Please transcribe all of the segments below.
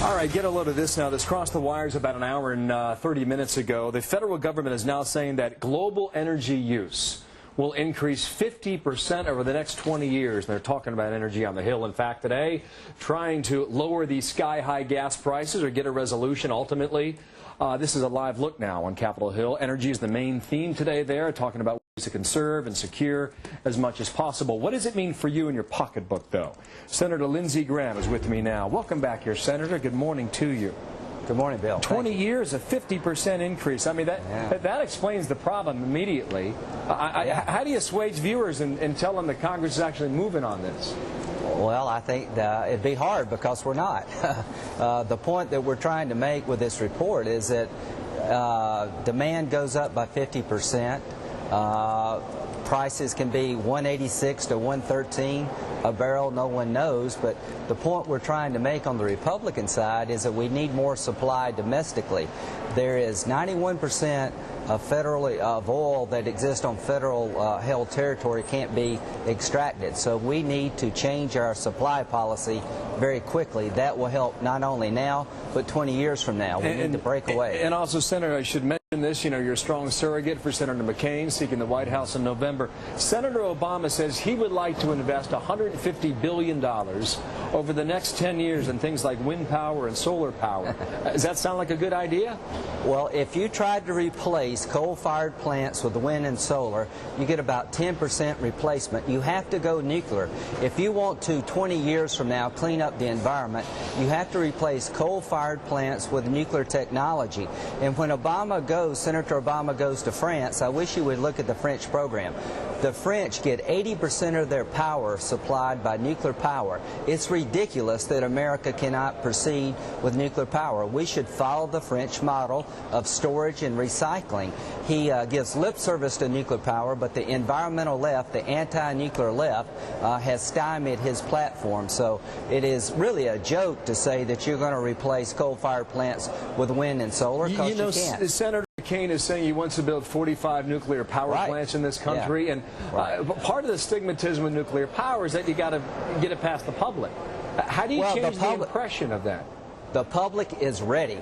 All right, get a load of this now. This crossed the wires about an hour and 30 minutes ago. The federal government is now saying that global energy use will increase 50% over the next 20 years. They're talking about energy on the Hill, in fact, today, trying to lower these sky-high gas prices or get a resolution ultimately. This is a live look now on Capitol Hill. Energy is the main theme today there, talking about ways to conserve and secure as much as possible. What does it mean for you in your pocketbook, though? Senator Lindsey Graham is with me now. Welcome back here, Senator. Good morning to you. Good morning, Bill. 20 years, a 50% increase. I mean, that explains the problem immediately. How do you assuage viewers and tell them that Congress is actually moving on this? Well, I think it'd be hard because we're not. The point that we're trying to make with this report is that demand goes up by 50%. Prices can be $186 to $113 a barrel, no one knows, but the point we're trying to make on the Republican side is that we need more supply domestically. There is 91% of oil that exists on federal held territory can't be extracted, so we need to change our supply policy very quickly. That will help not only now, but 20 years from now. We need to break away. And also, Senator, I should mention this, you're a strong surrogate for Senator McCain seeking the White House in November. Senator Obama says he would like to invest $150 billion over the next 10 years in things like wind power and solar power. Does that sound like a good idea? Well, if you tried to replace coal-fired plants with wind and solar, you get about 10% replacement. You have to go nuclear. If you want to, 20 years from now, clean up the environment, you have to replace coal-fired plants with nuclear technology. And when Senator Obama goes to France, I wish you would look at the French program. The French get 80% of their power supplied by nuclear power. It's ridiculous that America cannot proceed with nuclear power. We should follow the French model of storage and recycling. He gives lip service to nuclear power, but the environmental left, the anti-nuclear left, has stymied his platform. So it is really a joke to say that you're going to replace coal-fired plants with wind and solar, because you can't. Senator McCain is saying he wants to build 45 nuclear power plants in this country, and part of the stigmatism with nuclear power is that you got to get it past the public. How do you change the impression of that? The public is ready.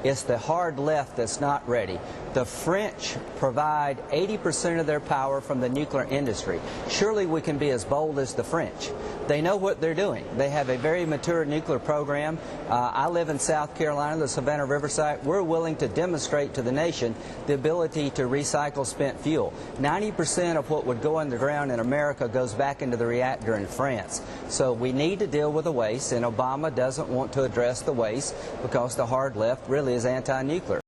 It's the hard left that's not ready. The French provide 80% of their power from the nuclear industry. Surely we can be as bold as the French. They know what they're doing. They have a very mature nuclear program. I live in South Carolina, the Savannah River site. We're willing to demonstrate to the nation the ability to recycle spent fuel. 90% of what would go in the ground in America goes back into the reactor in France. So we need to deal with the waste, and Obama doesn't want to address the waste because the hard left really is anti-nuclear.